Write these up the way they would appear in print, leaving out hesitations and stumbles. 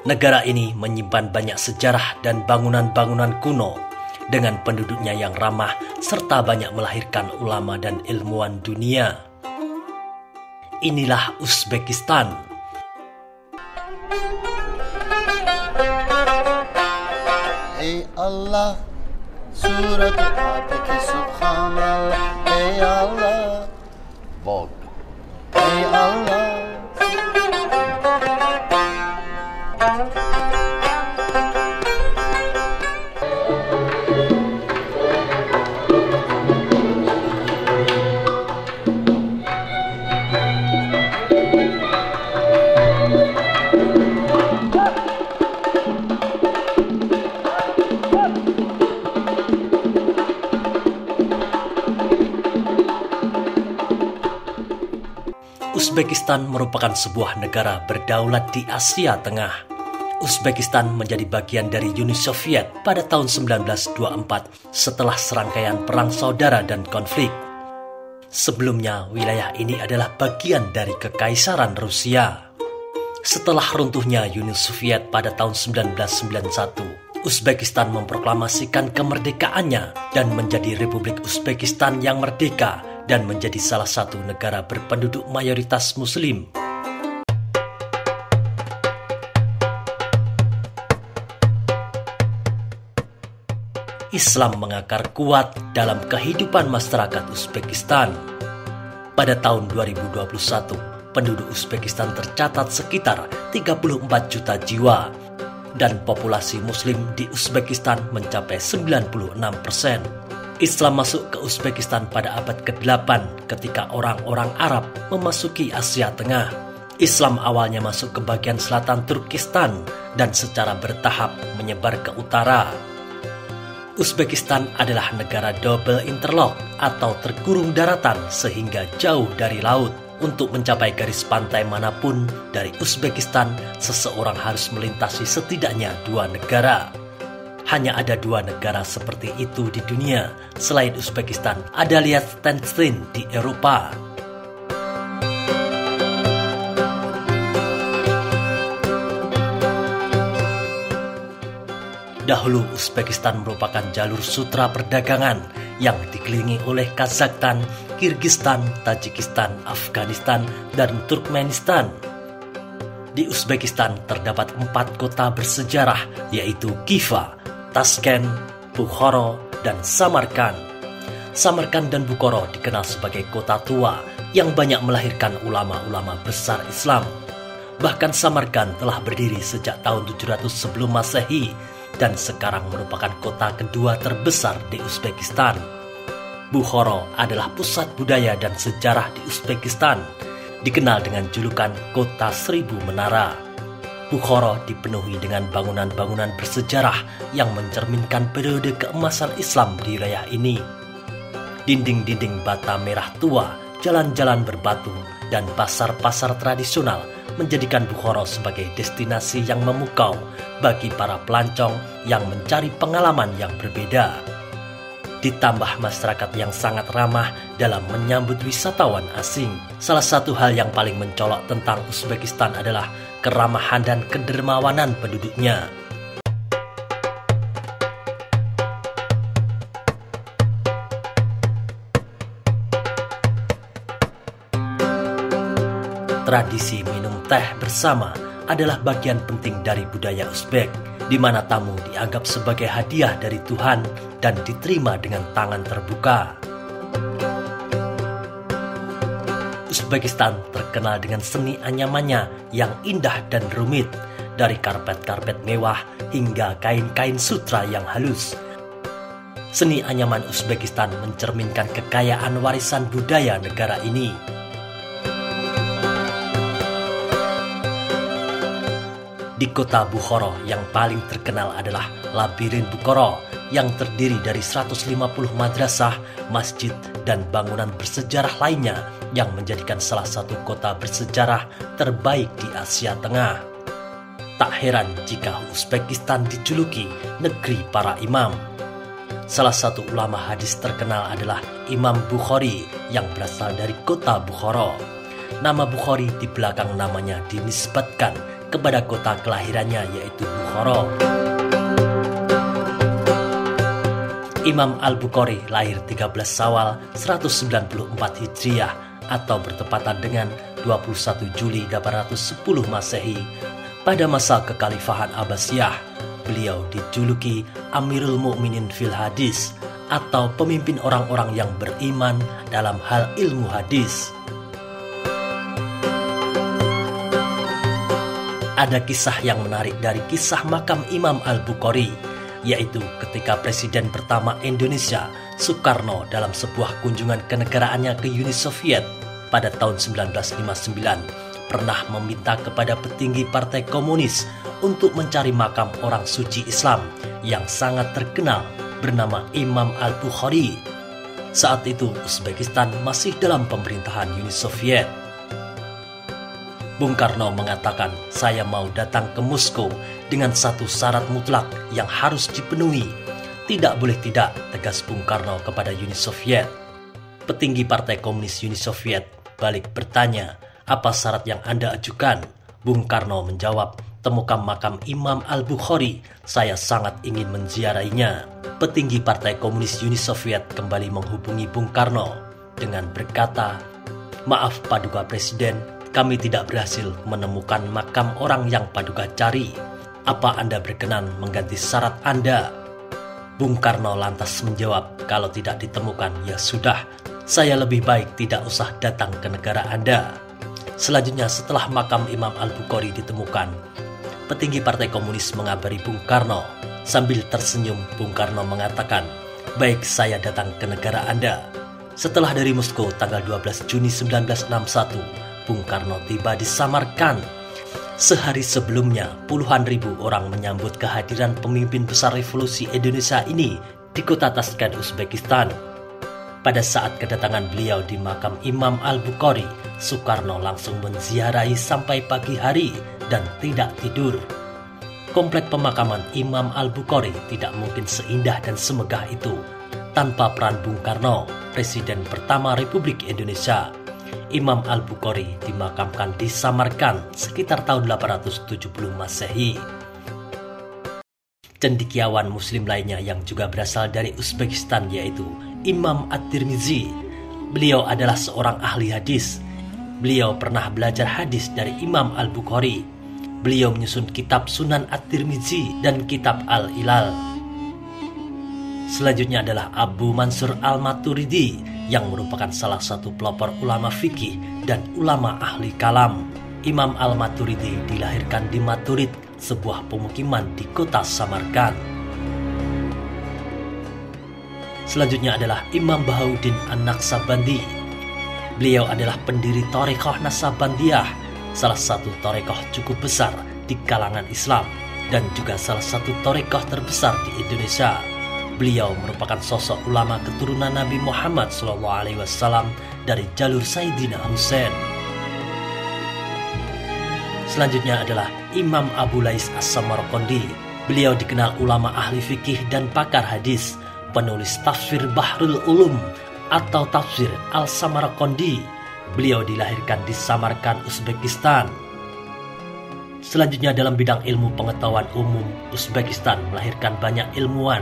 Negara ini menyimpan banyak sejarah dan bangunan-bangunan kuno dengan penduduknya yang ramah serta banyak melahirkan ulama dan ilmuwan dunia. Inilah Uzbekistan. Ey Allah, surat Al-Fatihah, subhanallah. Ey Allah, Bog. Ey Allah. Uzbekistan merupakan sebuah negara berdaulat di Asia Tengah. Uzbekistan menjadi bagian dari Uni Soviet pada tahun 1924 setelah serangkaian perang saudara dan konflik. Sebelumnya, wilayah ini adalah bagian dari Kekaisaran Rusia. Setelah runtuhnya Uni Soviet pada tahun 1991, Uzbekistan memproklamasikan kemerdekaannya dan menjadi Republik Uzbekistan yang merdeka dan menjadi salah satu negara berpenduduk mayoritas Muslim. Islam mengakar kuat dalam kehidupan masyarakat Uzbekistan. Pada tahun 2021, penduduk Uzbekistan tercatat sekitar 34 juta jiwa dan populasi Muslim di Uzbekistan mencapai 96%. Islam masuk ke Uzbekistan pada abad ke-8 ketika orang-orang Arab memasuki Asia Tengah. Islam awalnya masuk ke bagian selatan Turkistan dan secara bertahap menyebar ke utara. Uzbekistan adalah negara double interlock atau terkurung daratan sehingga jauh dari laut. Untuk mencapai garis pantai manapun dari Uzbekistan, seseorang harus melintasi setidaknya 2 negara. Hanya ada 2 negara seperti itu di dunia. Selain Uzbekistan, ada Liechtenstein di Eropa. Dahulu Uzbekistan merupakan jalur sutra perdagangan yang dikelilingi oleh Kazakhstan, Kirgistan, Tajikistan, Afghanistan, dan Turkmenistan. Di Uzbekistan terdapat 4 kota bersejarah, yaitu Khiva, Tashkent, Bukhara, dan Samarkand. Samarkand dan Bukhara dikenal sebagai kota tua yang banyak melahirkan ulama-ulama besar Islam. Bahkan Samarkand telah berdiri sejak tahun 700 sebelum Masehi dan sekarang merupakan kota kedua terbesar di Uzbekistan. Bukhara adalah pusat budaya dan sejarah di Uzbekistan, dikenal dengan julukan Kota Seribu Menara. Bukhara dipenuhi dengan bangunan-bangunan bersejarah yang mencerminkan periode keemasan Islam di wilayah ini. Dinding-dinding bata merah tua, jalan-jalan berbatu, dan pasar-pasar tradisional menjadikan Bukhara sebagai destinasi yang memukau bagi para pelancong yang mencari pengalaman yang berbeda. Ditambah masyarakat yang sangat ramah dalam menyambut wisatawan asing. Salah satu hal yang paling mencolok tentang Uzbekistan adalah keramahan dan kedermawanan penduduknya. Tradisi minum teh bersama adalah bagian penting dari budaya Uzbek, di mana tamu dianggap sebagai hadiah dari Tuhan dan diterima dengan tangan terbuka. Uzbekistan terkenal dengan seni anyamannya yang indah dan rumit, dari karpet-karpet mewah hingga kain-kain sutra yang halus. Seni anyaman Uzbekistan mencerminkan kekayaan warisan budaya negara ini. Di kota Bukhara yang paling terkenal adalah Labirin Bukhara yang terdiri dari 150 madrasah, masjid, dan bangunan bersejarah lainnya yang menjadikan salah satu kota bersejarah terbaik di Asia Tengah. Tak heran jika Uzbekistan dijuluki negeri para imam. Salah satu ulama hadis terkenal adalah Imam Bukhari yang berasal dari kota Bukhara. Nama Bukhari di belakang namanya dinisbatkan kepada kota kelahirannya yaitu Bukhara. Imam Al-Bukhari lahir 13 Syawal 194 Hijriah atau bertepatan dengan 21 Juli 810 Masehi. Pada masa kekhalifahan Abbasiyah, beliau dijuluki Amirul Mukminin fil Hadis atau pemimpin orang-orang yang beriman dalam hal ilmu hadis. Ada kisah yang menarik dari kisah makam Imam Al-Bukhari, yaitu ketika Presiden pertama Indonesia, Soekarno, dalam sebuah kunjungan kenegaraannya ke Uni Soviet pada tahun 1959, pernah meminta kepada petinggi Partai Komunis untuk mencari makam orang suci Islam yang sangat terkenal bernama Imam Al-Bukhari. Saat itu Uzbekistan masih dalam pemerintahan Uni Soviet. Bung Karno mengatakan, "Saya mau datang ke Moskow dengan satu syarat mutlak yang harus dipenuhi." "Tidak boleh tidak," tegas Bung Karno kepada Uni Soviet. Petinggi Partai Komunis Uni Soviet balik bertanya, "Apa syarat yang Anda ajukan?" Bung Karno menjawab, "Temukan makam Imam Al-Bukhari, saya sangat ingin menziarahinya." Petinggi Partai Komunis Uni Soviet kembali menghubungi Bung Karno dengan berkata, "Maaf Paduka Presiden, kami tidak berhasil menemukan makam orang yang Paduka cari. Apa Anda berkenan mengganti syarat Anda?" Bung Karno lantas menjawab, "Kalau tidak ditemukan, ya sudah, saya lebih baik tidak usah datang ke negara Anda." Selanjutnya, setelah makam Imam Al-Bukhari ditemukan, petinggi Partai Komunis mengabari Bung Karno. Sambil tersenyum, Bung Karno mengatakan, "Baik, saya datang ke negara Anda." Setelah dari Moskow tanggal 12 Juni 1961, Bung Karno tiba di Samarkand. Sehari sebelumnya, puluhan ribu orang menyambut kehadiran pemimpin besar revolusi Indonesia ini di kota Tashkent, Uzbekistan. Pada saat kedatangan beliau di makam Imam Al-Bukhari, Soekarno langsung menziarahi sampai pagi hari dan tidak tidur. Komplek pemakaman Imam Al-Bukhari tidak mungkin seindah dan semegah itu tanpa peran Bung Karno, Presiden pertama Republik Indonesia. Imam Al-Bukhari dimakamkan di Samarkand sekitar tahun 870 Masehi. Cendekiawan Muslim lainnya yang juga berasal dari Uzbekistan yaitu Imam At-Tirmizi. Beliau adalah seorang ahli hadis. Beliau pernah belajar hadis dari Imam Al-Bukhari. Beliau menyusun kitab Sunan At-Tirmizi dan kitab Al-Ilal. Selanjutnya adalah Abu Mansur Al-Maturidi yang merupakan salah satu pelopor ulama fikih dan ulama ahli kalam. Imam Al-Maturidi dilahirkan di Maturid, sebuah pemukiman di kota Samarkand. Selanjutnya adalah Imam Bahauddin An-Naqsabandi. Beliau adalah pendiri Thariqah Naqsabandiyah, salah satu thariqah cukup besar di kalangan Islam dan juga salah satu thariqah terbesar di Indonesia. Beliau merupakan sosok ulama keturunan Nabi Muhammad SAW dari jalur Sayyidina Husain. Selanjutnya adalah Imam Abu Lais As-Samarqandi. Beliau dikenal ulama ahli fikih dan pakar hadis, penulis tafsir Bahrul Ulum atau tafsir Al-Samarqandi. Beliau dilahirkan di Samarkand, Uzbekistan. Selanjutnya dalam bidang ilmu pengetahuan umum, Uzbekistan melahirkan banyak ilmuwan.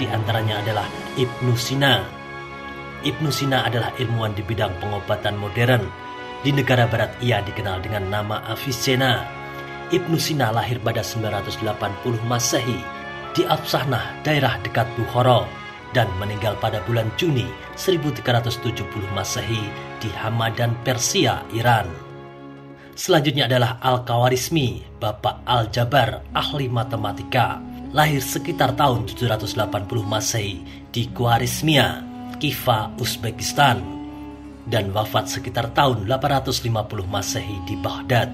Di antaranya adalah Ibnu Sina. Ibnu Sina adalah ilmuwan di bidang pengobatan modern. Di negara barat ia dikenal dengan nama Avicenna. Ibnu Sina lahir pada 980 Masehi di Afsahnah, daerah dekat Bukhara, dan meninggal pada bulan Juni 1370 Masehi di Hamadan, Persia, Iran. Selanjutnya adalah Al-Khawarizmi, Bapak Al-Jabar, ahli matematika. Lahir sekitar tahun 780 Masehi di Khwarizmia, Khiva, Uzbekistan, dan wafat sekitar tahun 850 Masehi di Baghdad.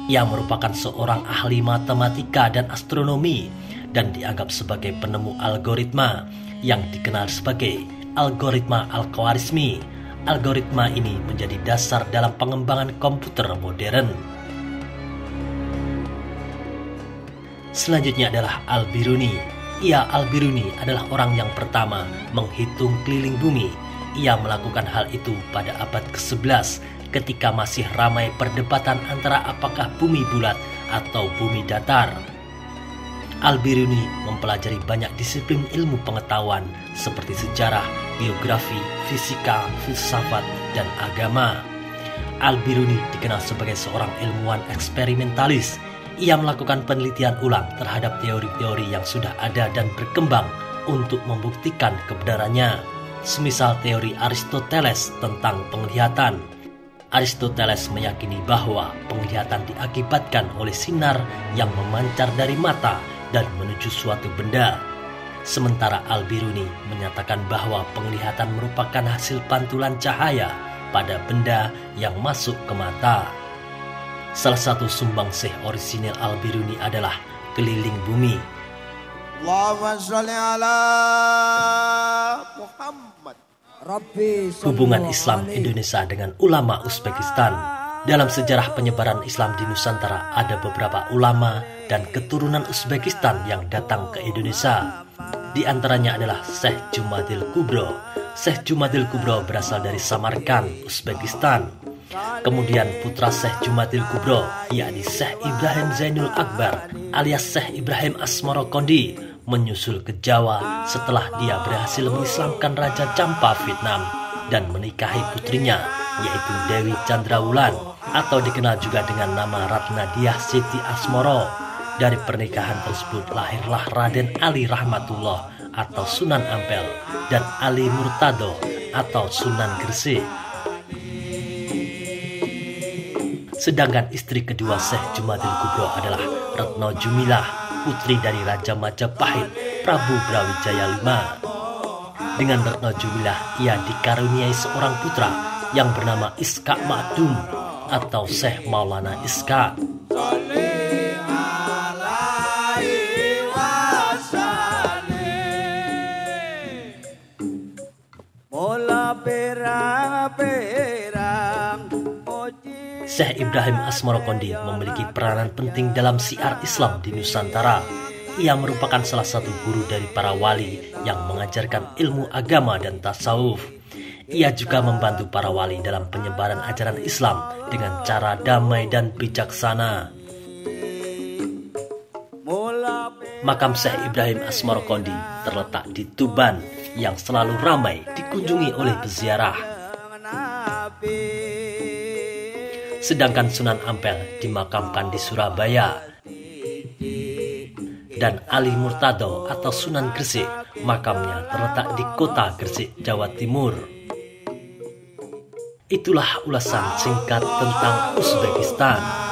Ia merupakan seorang ahli matematika dan astronomi dan dianggap sebagai penemu algoritma yang dikenal sebagai algoritma Al-Khawarizmi. Algoritma ini menjadi dasar dalam pengembangan komputer modern. Selanjutnya adalah Al-Biruni. Al-Biruni adalah orang yang pertama menghitung keliling bumi. Ia melakukan hal itu pada abad ke-11 ketika masih ramai perdebatan antara apakah bumi bulat atau bumi datar. Al-Biruni mempelajari banyak disiplin ilmu pengetahuan seperti sejarah, geografi, fisika, filsafat, dan agama. Al-Biruni dikenal sebagai seorang ilmuwan eksperimentalis. Ia melakukan penelitian ulang terhadap teori-teori yang sudah ada dan berkembang untuk membuktikan kebenarannya. Semisal teori Aristoteles tentang penglihatan. Aristoteles meyakini bahwa penglihatan diakibatkan oleh sinar yang memancar dari mata dan menuju suatu benda. Sementara Al-Biruni menyatakan bahwa penglihatan merupakan hasil pantulan cahaya pada benda yang masuk ke mata. Salah satu sumbangsih orisinil Al-Biruni adalah keliling bumi. Allahumma sholli ala Muhammad. Hubungan Islam Indonesia dengan ulama Uzbekistan. Dalam sejarah penyebaran Islam di Nusantara ada beberapa ulama dan keturunan Uzbekistan yang datang ke Indonesia. Di antaranya adalah Syekh Jumadil Kubro. Syekh Jumadil Kubro berasal dari Samarkand, Uzbekistan. Kemudian putra Syekh Jumadil Kubro, yakni Syekh Ibrahim Zainul Akbar alias Syekh Ibrahim Asmorokondi, menyusul ke Jawa setelah dia berhasil mengislamkan Raja Champa Vietnam dan menikahi putrinya, yaitu Dewi Chandrawulan atau dikenal juga dengan nama Ratnadiah Siti Asmoro. Dari pernikahan tersebut lahirlah Raden Ali Rahmatullah atau Sunan Ampel dan Ali Murtado atau Sunan Gresik. Sedangkan istri kedua Syekh Jumadil Kubro adalah Retno Jumilah, putri dari Raja Majapahit Prabu Brawijaya V. Dengan Retno Jumilah, ia dikaruniai seorang putra yang bernama Iskak Makdum atau Syekh Maulana Iskak. Syekh Ibrahim Asmorokondi memiliki peranan penting dalam syiar Islam di Nusantara. Ia merupakan salah satu guru dari para wali yang mengajarkan ilmu agama dan tasawuf. Ia juga membantu para wali dalam penyebaran ajaran Islam dengan cara damai dan bijaksana. Makam Syekh Ibrahim Asmorokondi terletak di Tuban yang selalu ramai dikunjungi oleh peziarah. Sedangkan Sunan Ampel dimakamkan di Surabaya. Dan Ali Murtado atau Sunan Gresik, makamnya terletak di kota Gresik, Jawa Timur. Itulah ulasan singkat tentang Uzbekistan.